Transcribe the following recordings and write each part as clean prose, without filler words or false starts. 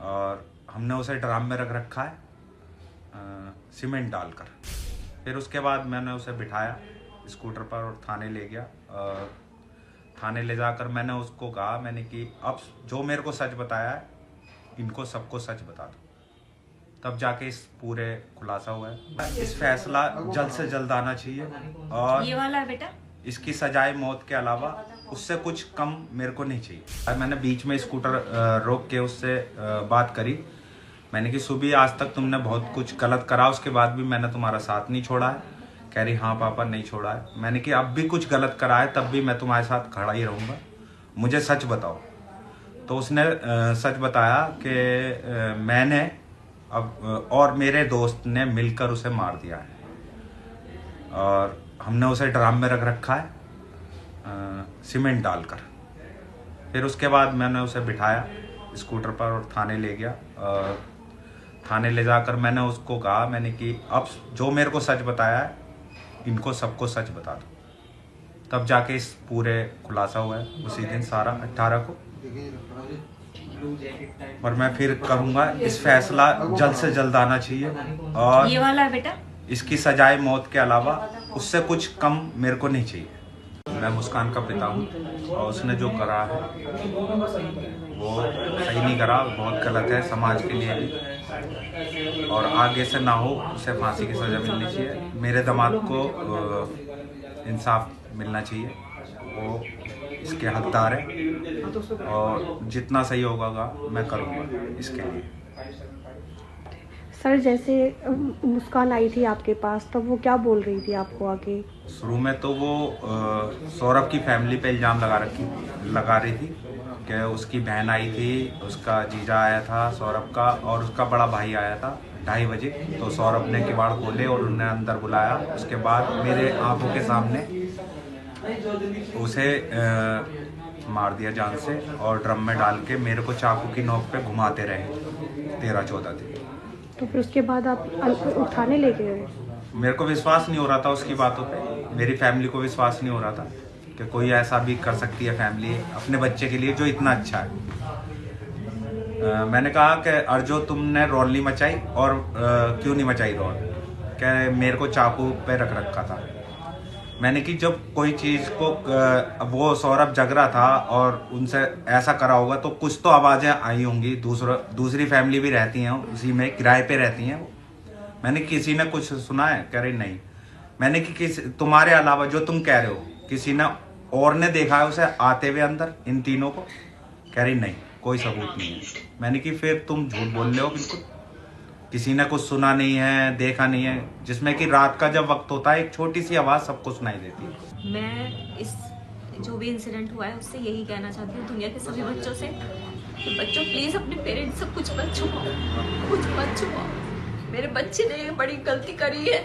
और हमने उसे ड्राम में रख रखा है सीमेंट डालकर। फिर उसके बाद मैंने उसे बिठाया स्कूटर पर और थाने ले गया। और थाने ले जाकर मैंने उसको कहा, मैंने कि अब जो मेरे को सच बताया है इनको सबको सच बता दो। तब जाके इस पूरे खुलासा हुआ है। इस फैसला जल्द से जल्द आना चाहिए और ये वाला है बेटा, इसकी सजाए मौत के अलावा उससे कुछ कम मेरे को नहीं चाहिए। मैंने बीच में स्कूटर रोक के उससे बात करी। मैंने कि सुबह आज तक तुमने बहुत कुछ गलत करा, उसके बाद भी मैंने तुम्हारा साथ नहीं छोड़ा है। कह रही हाँ पापा नहीं छोड़ा है। मैंने कि अब भी कुछ गलत करा है तब भी मैं तुम्हारे साथ खड़ा ही रहूँगा, मुझे सच बताओ। तो उसने सच बताया कि मैंने अब और मेरे दोस्त ने मिलकर उसे मार दिया है और हमने उसे ड्राम में रख रखा है सीमेंट डालकर। फिर उसके बाद मैंने उसे बिठाया स्कूटर पर और थाने ले गया। और थाने ले जाकर मैंने उसको कहा, मैंने कि अब जो मेरे को सच बताया है इनको सबको सच बता दो। तब जाके इस पूरे खुलासा हुआ है उसी दिन सारा 18 को। और मैं फिर कहूँगा इस फैसला जल्द से जल्द आना चाहिए और ये वाला है बेटा, इसकी सजाए मौत के अलावा उससे कुछ कम मेरे को नहीं चाहिए। मैं मुस्कान का पिता हूँ और उसने जो करा है वो सही नहीं करा, बहुत गलत है समाज के लिए भी। और आगे से ना हो, उसे फांसी की सज़ा मिलनी चाहिए। मेरे दामाद को इंसाफ मिलना चाहिए, वो इसके हकदार है और जितना सही होगा मैं करूँगा इसके लिए। सर जैसे मुस्कान आई थी आपके पास तब वो क्या बोल रही थी आपको आके? शुरू में तो वो सौरभ की फैमिली पे इल्ज़ाम लगा रही थी कि उसकी बहन आई थी, उसका जीजा आया था सौरभ का और उसका बड़ा भाई आया था 2:30 बजे। तो सौरभ ने किवाड़ खोले और उन्हें अंदर बुलाया। उसके बाद मेरे आंखों के सामने उसे मार दिया जान से और ड्रम में डाल के मेरे को चाकू की नोक पे घुमाते रहे 13-14 दिन। तो फिर उसके बाद आप उठाने ले गए? मेरे को विश्वास नहीं हो रहा था उसकी बातों पे, मेरी फैमिली को विश्वास नहीं हो रहा था कि कोई ऐसा भी कर सकती है फैमिली अपने बच्चे के लिए जो इतना अच्छा है। मैंने कहा कि अर्जो तुमने रौन नहीं मचाई और क्यों नहीं मचाई रौन, क्या मेरे को चाकू पे रख रखा था। मैंने कि जब कोई चीज़ को वो सौरभ जग रहा था और उनसे ऐसा करा होगा तो कुछ तो आवाज़ें आई होंगी। दूसरी फैमिली भी रहती हैं उसी में, किराए पे रहती हैं वो। मैंने किसी ने कुछ सुना है? कह रही नहीं। मैंने कि तुम्हारे अलावा जो तुम कह रहे हो किसी ने और ने देखा है उसे आते हुए अंदर इन तीनों को? कह रही नहीं, कोई सबूत नहीं है। मैंने कि फिर तुम झूठ बोल रहे हो बिल्कुल, किसी ने कुछ सुना नहीं है, देखा नहीं है, जिसमें कि रात का जब वक्त होता है एक छोटी सी आवाज़ सबको सुनाई देती है। मैं इस जो भी इंसिडेंट हुआ है उससे यही कहना चाहती हूँ दुनिया के सभी बच्चों से कि बच्चों प्लीज़ अपने पेरेंट्स से कुछ मत छुपाओ। मेरे बच्चे ने ये बड़ी गलती करी है।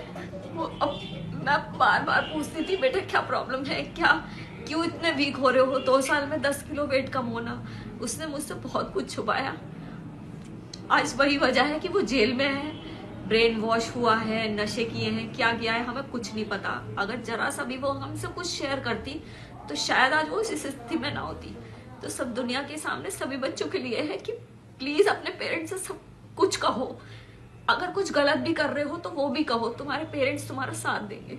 वो अब मैं बार बार पूछती थी बेटा क्या प्रॉब्लम है, क्यों इतने वीक हो रहे हो, 2 साल में 10 किलो वेट कम होना। उसने मुझसे बहुत कुछ छुपाया। आज वही वजह है कि वो जेल में है, ब्रेन वॉश हुआ है, नशे किए हैं, क्या किया है हमें कुछ नहीं पता। अगर जरा सा भी वो हमसे कुछ शेयर करती तो शायद आज वो इस स्थिति में ना होती। तो सब दुनिया के सामने सभी बच्चों के लिए है कि प्लीज अपने पेरेंट्स से सब कुछ कहो। अगर कुछ गलत भी कर रहे हो तो वो भी कहो, तुम्हारे पेरेंट्स तुम्हारा साथ देंगे।